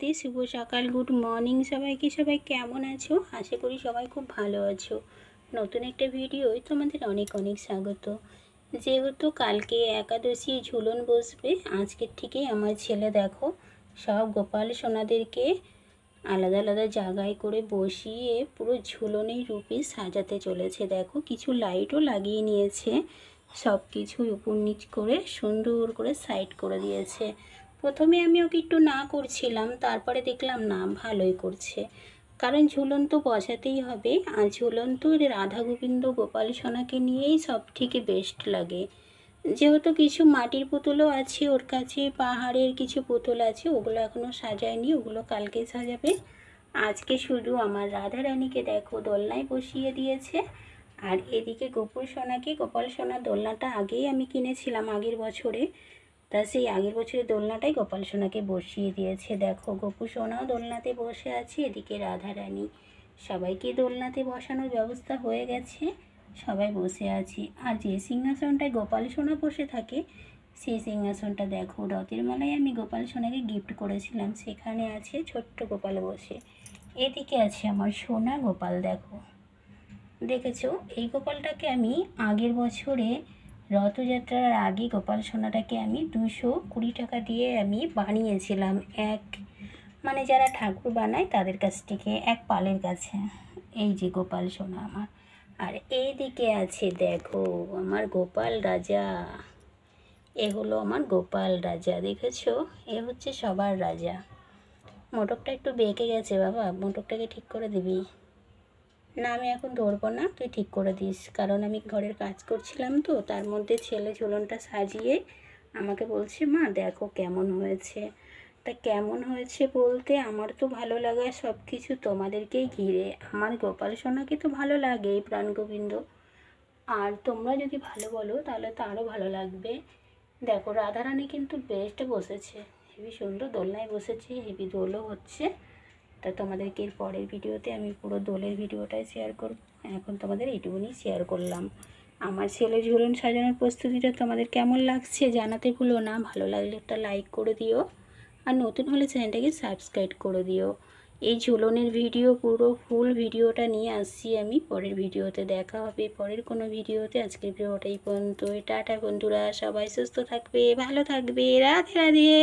রাধে শুভ সকাল good morning সবাইকে। সবাই কেমন আছো? আশা করি সবাই খুব ভালো আছো। নতুন একটা ভিডিওয় তোমাদের অনেক অনেক স্বাগত। যেহেতু কালকে একাদশী ঝুলন বসবে, আজকের থেকেই আমার ছেলে দেখো সব গোপাল সোনাদেরকে আলাদা আলাদা জায়গায় করে বসিয়ে পুরো ঝুলনের রূপে সাজাতে চলেছে। দেখো কিছু লাইটও লাগিয়ে নিয়েছে, সব কিছুই উপর নিচ করে সুন্দর করে সাইড করে দিয়েছে। প্রথমে আমি ওকে একটু না করছিলাম, তারপরে দেখলাম না ভালোই করছে, কারণ ঝুলন তো বসাতেই হবে। আর ঝুলন তো রাধা গোবিন্দ গোপাল সোনাকে নিয়েই সব থেকে বেস্ট লাগে। যেহেতু কিছু মাটির পুতুলও আছে ওর কাছে, পাহাড়ের কিছু পুতুল আছে, ওগুলো এখনও সাজায়নি, ওগুলো কালকে সাজাবে। আজকে শুধু আমার রাধা রানীকে দেখো দোলনায় বসিয়ে দিয়েছে। আর এদিকে গোপুর সোনাকে, গোপাল সোনার দোলনাটা আগেই আমি কিনেছিলাম আগের বছরে, তা সেই আগের বছরের দোলনাটাই গোপাল সোনাকে বসিয়ে দিয়েছে। দেখো গোপু সোনাও দোলনাতে বসে আছে, এদিকে রাধা রানী, সবাইকে দোলনাতে বসানোর ব্যবস্থা হয়ে গেছে, সবাই বসে আছি। আর যে সিংহাসনটায় গোপাল সোনা বসে থাকে সেই সিংহাসনটা দেখো রথের মেলায় আমি গোপাল সোনাকে গিফট করেছিলাম, সেখানে আছে ছোট্ট গোপাল বসে। এদিকে আছে আমার সোনা গোপাল, দেখো দেখেছো এই গোপালটাকে আমি আগের বছরে রথযাত্রার আগে গোপাল সোনাটাকে আমি 220 টাকা দিয়ে আমি বানিয়েছিলাম, মানে যারা ঠাকুর বানায় তাদের কাছ থেকে, এক পালের কাছে। এই যে গোপাল সোনা আমার। আর এইদিকে আছে দেখো আমার গোপাল রাজা, এ হলো আমার গোপাল রাজা, দেখেছো এ হচ্ছে সবার রাজা। মোটরটা একটু বেঁকে গেছে বাবা, মোটরটাকে ঠিক করে দিবি। না আমি এখন ধরবো না, তুই ঠিক করে দিস, কারণ আমি ঘরের কাজ করছিলাম তো, তার মধ্যে ছেলে ঝুলনটা সাজিয়ে আমাকে বলছে মা দেখো কেমন হয়েছে। তা কেমন হয়েছে বলতে, আমার তো ভালো লাগা সব কিছু তোমাদেরকেই ঘিরে, আমার গোপাল সোনাকে তো ভালো লাগে প্রাণ গোবিন্দ, আর তোমরা যদি ভালো বলো তাহলে তো আরও ভালো লাগবে। দেখো রাধারানী কিন্তু বেস্ট বসেছে, হেবি সুন্দর দোলনায় বসেছে, হেবি দোলও হচ্ছে। তা তোমাদেরকে এর পরের ভিডিওতে আমি পুরো দোলের ভিডিওটাই শেয়ার করব, এখন তোমাদের এইটুকুনি শেয়ার করলাম। আমার ছেলে ঝুলন সাজানোর প্রস্তুতিটা তোমাদের কেমন লাগছে জানাতে ভুলো না, ভালো লাগলে একটা লাইক করে দিও, আর নতুন হলে চ্যানেলটাকে সাবস্ক্রাইব করে দিও। এই ঝুলনের ভিডিও পুরো ফুল ভিডিওটা নিয়ে আসছি আমি পরের ভিডিওতে, দেখা হবে পরের কোনো ভিডিওতে। আজকের ভিডিওটা এই পর্যন্ত, টাটা বন্ধুরা, সবাই সুস্থ থাকবে, ভালো থাকবে, রাধে রাধে।